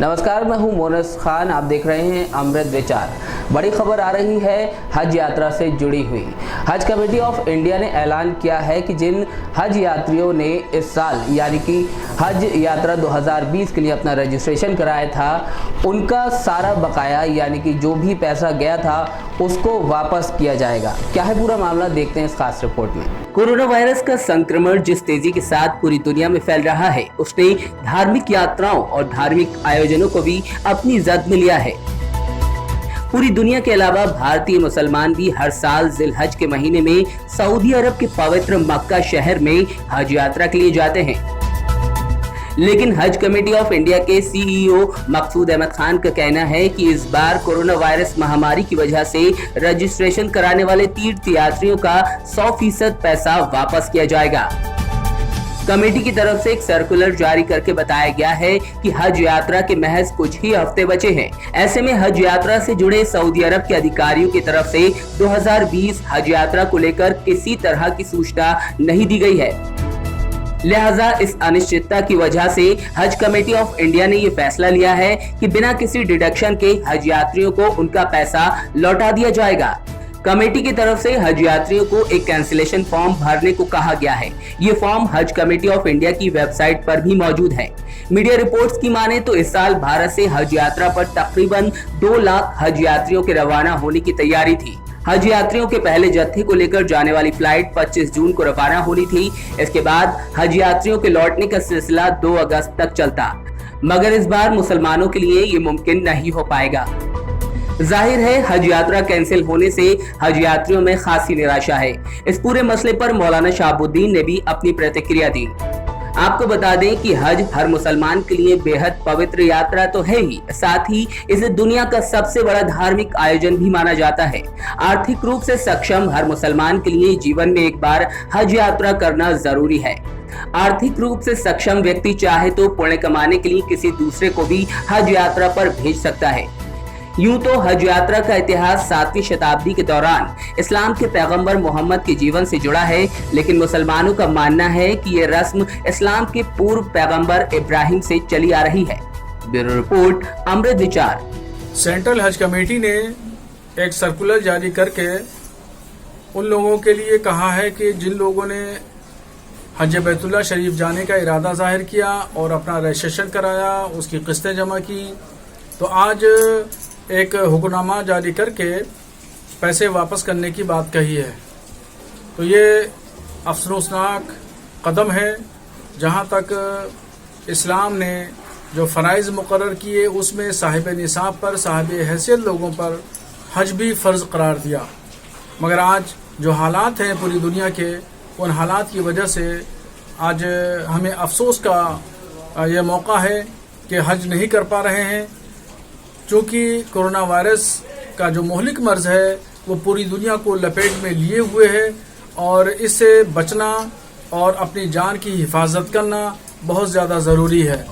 नमस्कार, मैं हूं मोनस खान। आप देख रहे हैं अमृत विचार। बड़ी खबर आ रही है हज यात्रा से जुड़ी हुई। हज कमेटी ऑफ इंडिया ने ऐलान किया है कि जिन हज यात्रियों ने इस साल यानी कि हज यात्रा 2020 के लिए अपना रजिस्ट्रेशन कराया था, उनका सारा बकाया यानी कि जो भी पैसा गया था उसको वापस किया जाएगा। क्या है पूरा मामला, देखते हैं इस खास रिपोर्ट में। कोरोना वायरस का संक्रमण जिस तेजी के साथ पूरी दुनिया में फैल रहा है, उसने धार्मिक यात्राओं और धार्मिक आयोजनों को भी अपनी जद में लिया है। पूरी दुनिया के अलावा भारतीय मुसलमान भी हर साल जिलहज के महीने में सऊदी अरब के पवित्र मक्का शहर में हज यात्रा के लिए जाते हैं। लेकिन हज कमेटी ऑफ इंडिया के सीईओ मकसूद अहमद खान का कहना है कि इस बार कोरोना वायरस महामारी की वजह से रजिस्ट्रेशन कराने वाले तीर्थ यात्रियों का 100% पैसा वापस किया जाएगा। कमेटी की तरफ से एक सर्कुलर जारी करके बताया गया है कि हज यात्रा के महज कुछ ही हफ्ते बचे हैं। ऐसे में हज यात्रा से जुड़े सऊदी अरब के अधिकारियों की तरफ से 2020 हज यात्रा को लेकर किसी तरह की सूचना नहीं दी गई है। लिहाजा इस अनिश्चितता की वजह से हज कमेटी ऑफ इंडिया ने ये फैसला लिया है कि बिना किसी डिडक्शन के हज यात्रियों को उनका पैसा लौटा दिया जाएगा। कमेटी की तरफ से हज यात्रियों को एक कैंसिलेशन फॉर्म भरने को कहा गया है। ये फॉर्म हज कमेटी ऑफ इंडिया की वेबसाइट पर भी मौजूद है। मीडिया रिपोर्ट्स की माने तो इस साल भारत से हज यात्रा पर तकरीबन 2 लाख हज यात्रियों के रवाना होने की तैयारी थी। हज यात्रियों के पहले जत्थे को लेकर जाने वाली फ्लाइट 25 जून को रवाना होनी थी। इसके बाद हज यात्रियों के लौटने का सिलसिला 2 अगस्त तक चलता, मगर इस बार मुसलमानों के लिए ये मुमकिन नहीं हो पाएगा। जाहिर है हज यात्रा कैंसिल होने से हज यात्रियों में खासी निराशा है। इस पूरे मसले पर मौलाना शहाबुद्दीन ने भी अपनी प्रतिक्रिया दी। आपको बता दें कि हज हर मुसलमान के लिए बेहद पवित्र यात्रा तो है ही, साथ ही इसे दुनिया का सबसे बड़ा धार्मिक आयोजन भी माना जाता है। आर्थिक रूप से सक्षम हर मुसलमान के लिए जीवन में एक बार हज यात्रा करना जरूरी है। आर्थिक रूप से सक्षम व्यक्ति चाहे तो पुण्य कमाने के लिए किसी दूसरे को भी हज यात्रा पर भेज सकता है। यूं तो हज यात्रा का इतिहास 7वीं शताब्दी के दौरान इस्लाम के पैगंबर मोहम्मद के जीवन से जुड़ा है, लेकिन मुसलमानों का मानना है कि ये रस्म इस्लाम के पूर्व पैगंबर इब्राहिम से चली आ रही है। ब्यूरो रिपोर्ट, अमृत विचार। सेंट्रल हज कमेटी ने एक सर्कुलर जारी करके उन लोगों के लिए कहा है कि जिन लोगों ने हज बैतुल्लाह शरीफ जाने का इरादा जाहिर किया और अपना रजिस्ट्रेशन कराया, उसकी किस्तें जमा की, तो आज एक हुक्मनामा जारी करके पैसे वापस करने की बात कही है। तो ये अफसोसनाक कदम है। जहाँ तक इस्लाम ने जो फ़राइज़ मुकर्रर किए उसमें साहिब निसाब पर, साहिब हैसियत लोगों पर हज भी फ़र्ज़ करार दिया, मगर आज जो हालात हैं पूरी दुनिया के, उन हालात की वजह से आज हमें अफसोस का ये मौका है कि हज नहीं कर पा रहे हैं। क्योंकि कोरोना वायरस का जो मोहलिक मर्ज है वो पूरी दुनिया को लपेट में लिए हुए है और इससे बचना और अपनी जान की हिफाजत करना बहुत ज़्यादा ज़रूरी है।